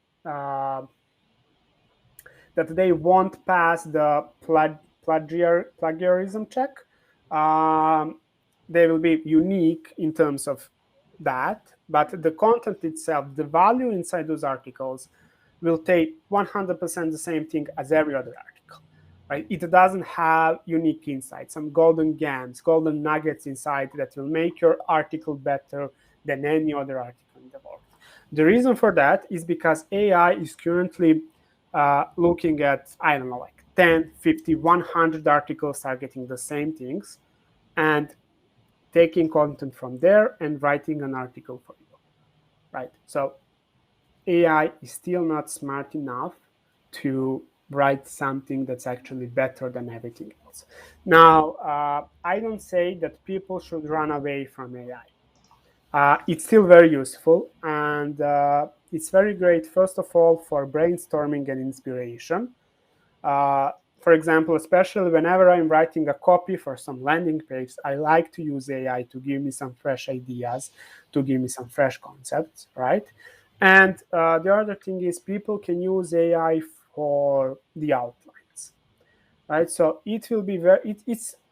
that they won't pass the plagiarism check. They will be unique in terms of that, but the content itself, the value inside those articles, will take 100% the same thing as every other article. Right? It doesn't have unique insights, some golden gems, golden nuggets inside that will make your article better than any other article in the world. The reason for that is because AI is currently looking at, I don't know, like 10, 50, 100 articles targeting the same things and taking content from there and writing an article for you, right? So AI is still not smart enough to write something that's actually better than everything else. Now, I don't say that people should run away from AI. It's still very useful, and it's very great, first of all, for brainstorming and inspiration. For example, especially whenever I'm writing a copy for some landing page, I like to use AI to give me some fresh ideas, to give me some fresh concepts, right? And the other thing is people can use AI for the outlines, right? So it will be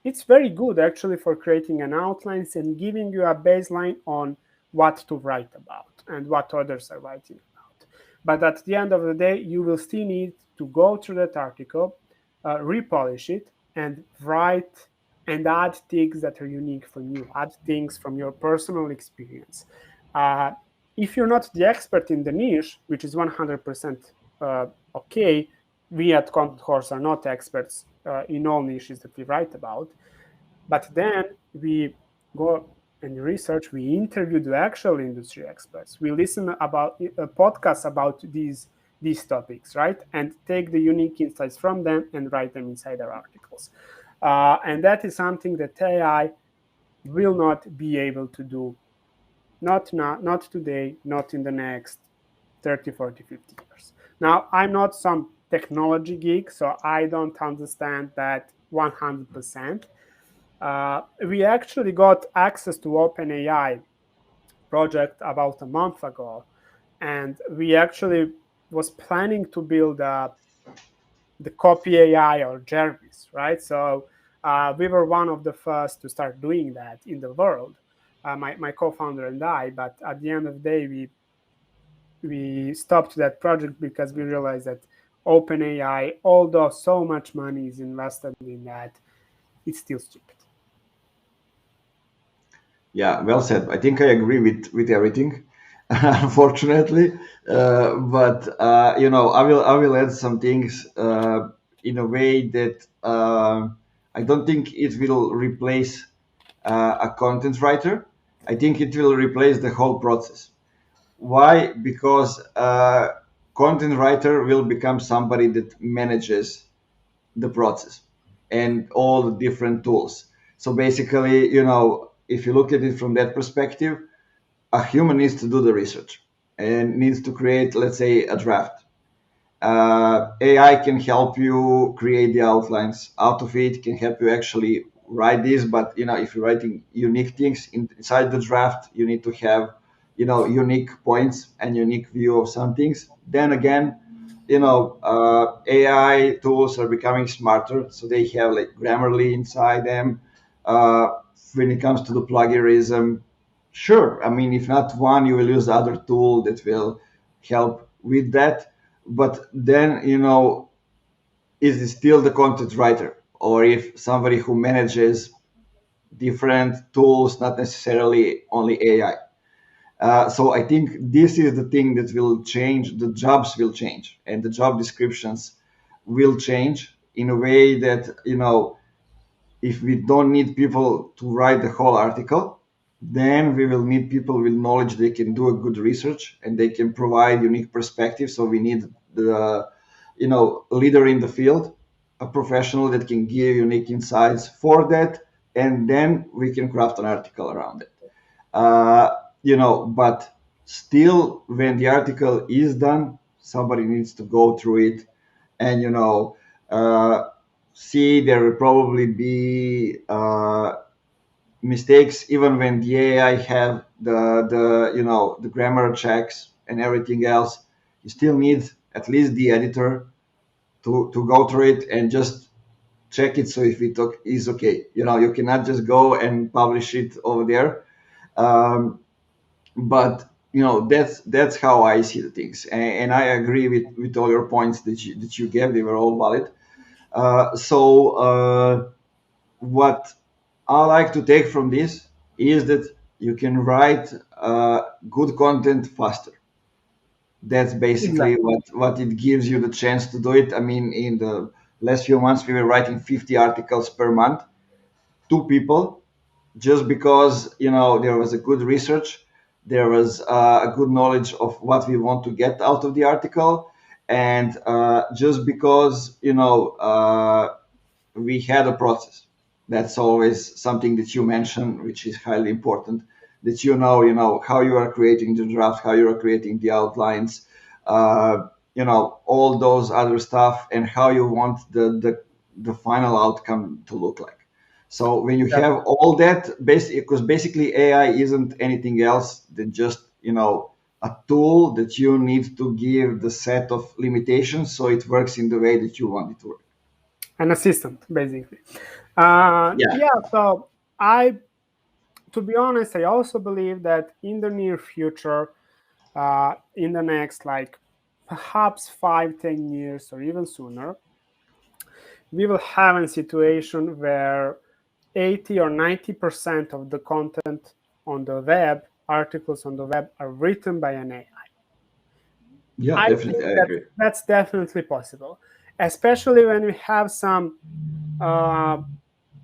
it's very good actually for creating an outlines and giving you a baseline on what to write about and what others are writing about. But at the end of the day, you will still need to go through that article, repolish it, and write and add things that are unique from you, add things from your personal experience. If you're not the expert in the niche, which is 100% okay, we at Contenthorse are not experts in all niches that we write about. But then we go and research, we interview the actual industry experts. We listen about podcasts about these topics, right? And take the unique insights from them and write them inside our articles. And that is something that AI will not be able to do. Not now, not today, not in the next 30, 40, 50 years. Now, I'm not some technology geek, so I don't understand that 100%. We actually got access to OpenAI project about a month ago, and we actually was planning to build the copy AI or Jervis, right? So we were one of the first to start doing that in the world, my co-founder and I. But at the end of the day, we stopped that project because we realized that OpenAI, although so much money is invested in that, it's still stupid. Yeah, well said. I think I agree with everything, unfortunately. But I will add some things in a way that I don't think it will replace a content writer. I think it will replace the whole process. Why? Because content writer will become somebody that manages the process and all the different tools. So basically, if you look at it from that perspective, a human needs to do the research and needs to create, let's say, a draft. AI can help you create the outlines. Out of it can help you actually write this. But if you're writing unique things inside the draft, you need to have unique points and unique view of some things. Then again, AI tools are becoming smarter, so they have like Grammarly inside them. When it comes to the plagiarism, sure. I mean, if not one, you will use other tool that will help with that. But then, is it still the content writer, or if somebody who manages different tools, not necessarily only AI? So I think this is the thing that will change. The jobs will change, and the job descriptions will change in a way that if we don't need people to write the whole article, then we will need people with knowledge. They can do a good research and they can provide unique perspectives. So we need the leader in the field, a professional that can give unique insights for that, and then we can craft an article around it. But still, when the article is done, somebody needs to go through it and see there will probably be mistakes even when the AI have the grammar checks and everything else. You still need at least the editor to go through it and just check it. So if it is okay, you cannot just go and publish it over there. But that's how I see the things, and I agree with all your points that you gave. They were all valid. So what I like to take from this is that you can write good content faster. That's basically Exactly. what it gives you the chance to do it. I mean, in the last few months, we were writing 50 articles per month, two people, just because there was a good research, there was a good knowledge of what we want to get out of the article, and just because we had a process. That's always something that you mentioned, which is highly important. that you know how you are creating the draft, how you are creating the outlines, all those other stuff, and how you want the final outcome to look like. So when you have all that, because basically AI isn't anything else than just a tool that you need to give the set of limitations so it works in the way that you want it to work. An assistant, basically. Yeah. So to be honest, I also believe that in the near future, in the next perhaps 5-10 years or even sooner, we will have a situation where 80 or 90% of the content on the web, articles on the web, are written by an AI. Yeah, I definitely, think I agree. that's definitely possible, especially when we have some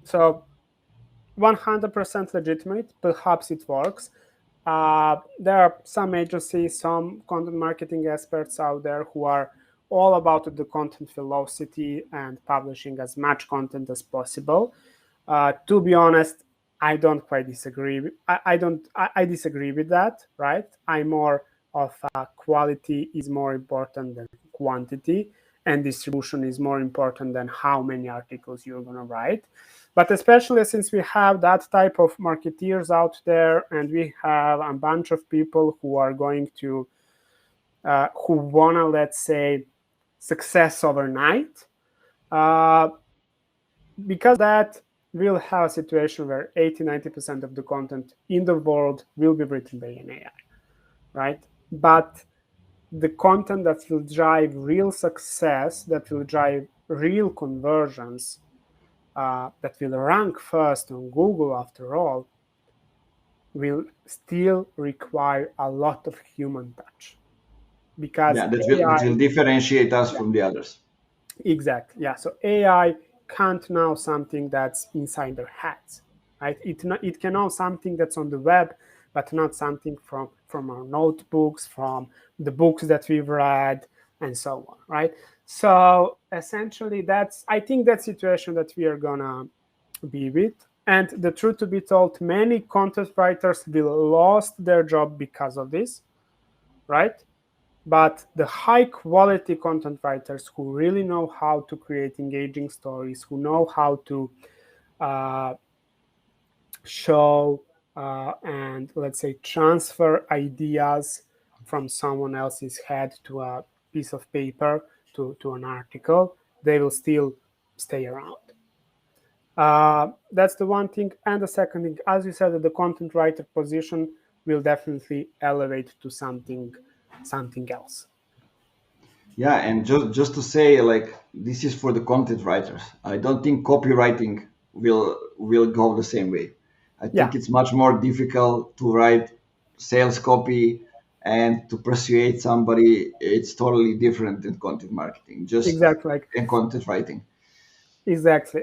so 100% legitimate. Perhaps it works. There are some agencies, some content marketing experts out there who are all about the content velocity and publishing as much content as possible. To be honest, I don't quite disagree. I disagree with that. Right? I'm more of quality is more important than quantity, and distribution is more important than how many articles you're going to write. But especially since we have that type of marketeers out there, and we have a bunch of people who are going to, who want to, let's say, success overnight, because that we'll have a situation where 80-90% of the content in the world will be written by an AI, right? But the content that will drive real success, that will drive real conversions, that will rank first on Google after all, will still require a lot of human touch. Because Yeah, that will differentiate us from the others. Exactly, yeah. So AI can't know something that's inside their heads, right? It can know something that's on the web, but not something from our notebooks, from the books that we've read, and so on, right? So essentially, I think that situation that we are gonna be with. And the truth to be told, many content writers will lost their job because of this, right? But the high quality content writers who really know how to create engaging stories, who know how to show and let's say transfer ideas from someone else's head to a piece of paper, to an article, they will still stay around. That's the one thing. And the second thing, as you said, the content writer position will definitely elevate to something else. Yeah, and just to say, like, this is for the content writers. I don't think copywriting will go the same way. I Yeah, think it's much more difficult to write sales copy and to persuade somebody. It's totally different than content marketing, just exactly. in content writing. Exactly.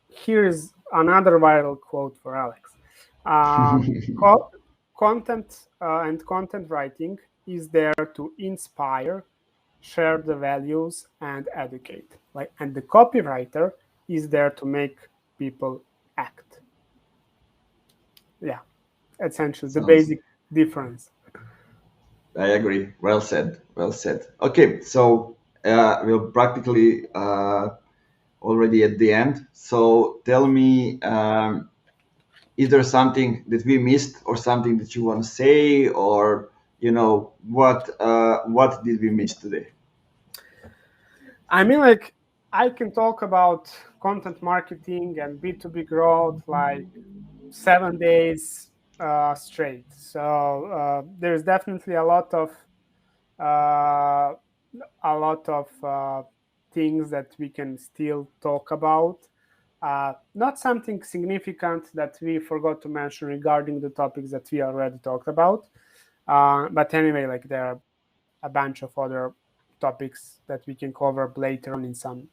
Here's another viral quote for Alex. Co- Content and content writing is there to inspire, share the values, and educate. And the copywriter is there to make people act. Yeah, essentially the Sounds. basic difference. I agree. Well said. Well said. Okay, so we're practically already at the end. So tell me, is there something that we missed, or something that you want to say, or what did we miss today? I mean, I can talk about content marketing and B2B growth 7 days straight. So there's definitely uh, things that we can still talk about. Not something significant that we forgot to mention regarding the topics that we already talked about. But anyway, there are a bunch of other topics that we can cover later on in some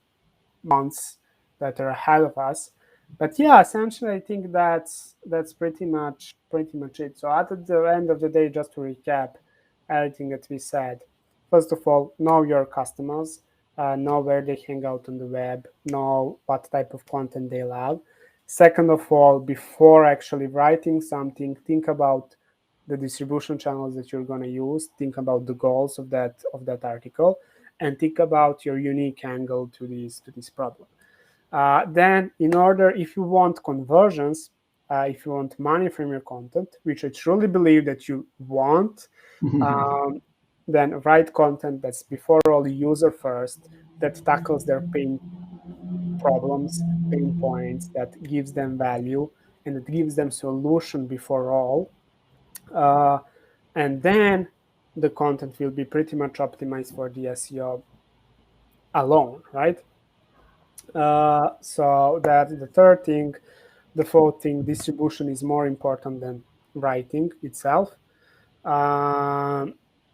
months that are ahead of us. But yeah, essentially, I think that's pretty much it. So at the end of the day, just to recap everything that we said, first of all, know your customers, know where they hang out on the web, know what type of content they love. Second of all, before actually writing something, think about the distribution channels that you're going to use, think about the goals of that article, and think about your unique angle to this problem. Then, if you want conversions, if you want money from your content, which I truly believe that you want, then write content that's before all user first, that tackles their pain problems, pain points, that gives them value, and that gives them solution before all. And then the content will be pretty much optimized for the SEO alone, right? So that's the third thing. The fourth thing, distribution is more important than writing itself.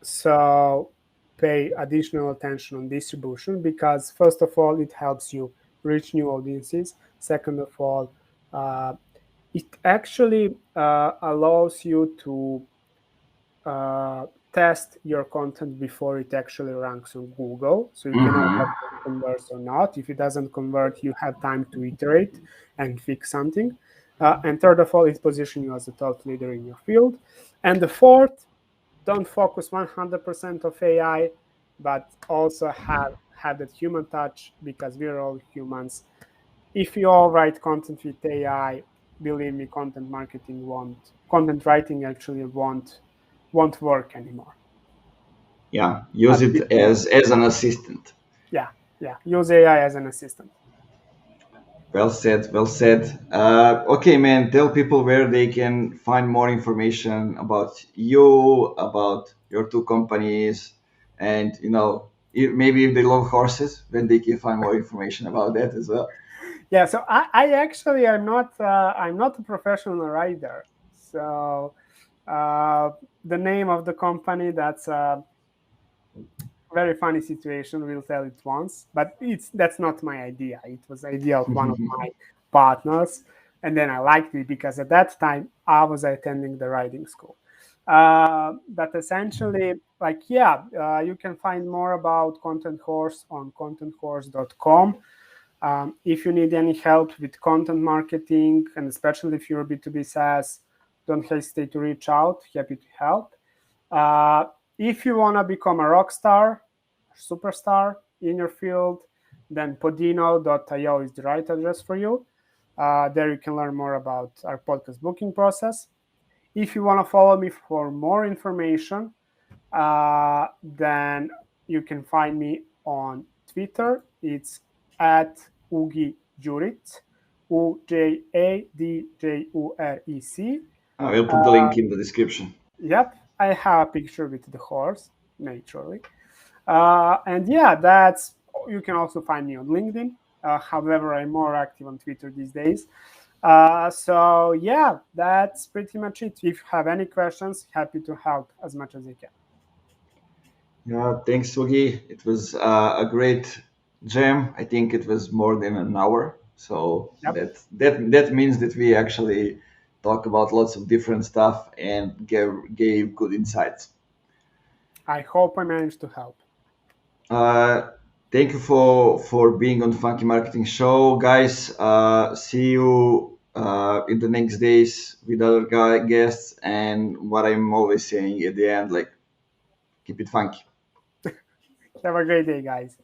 So pay additional attention on distribution, because first of all, it helps you reach new audiences. Second of all, it actually allows you to test your content before it actually ranks on Google. So you can know whether it converts or not. If it doesn't convert, you have time to iterate and fix something. And third of all, it positions you as a thought leader in your field. And the fourth, don't focus 100% of AI, but also have that human touch, because we're all humans. If you all write content with AI, believe me, content writing actually won't work anymore. Yeah, use it as an assistant. Yeah, use AI as an assistant. Well said, well said. Okay, man, tell people where they can find more information about you, about your two companies, and maybe if they love horses, then they can find more information about that as well. Yeah, so I actually I'm not a professional rider. So the name of the company, that's a very funny situation. We'll tell it once, but that's not my idea. It was the idea of one of my partners, and then I liked it because at that time I was attending the riding school. But essentially, you can find more about Contenthorse on contenthorse.com. If you need any help with content marketing, and especially if you're a B2B SaaS, don't hesitate to reach out. Happy to help. If you want to become a rock star, superstar in your field, then podino.io is the right address for you. There you can learn more about our podcast booking process. If you want to follow me for more information, then you can find me on Twitter. It's at Ugi Djuric, UJADJUREC. I will put the link in the description. Yep, I have a picture with the horse, naturally. And yeah, you can also find me on LinkedIn. However, I'm more active on Twitter these days. So yeah, that's pretty much it. If you have any questions, happy to help as much as I can. Yeah, thanks, Ugi. It was a great jam. I think it was more than an hour. So Yep. that means that we actually talk about lots of different stuff and gave good insights. I hope I managed to help. Thank you for being on Funky Marketing Show, guys. See you in the next days with other guests. And what I'm always saying at the end, like, keep it funky. Have a great day, guys.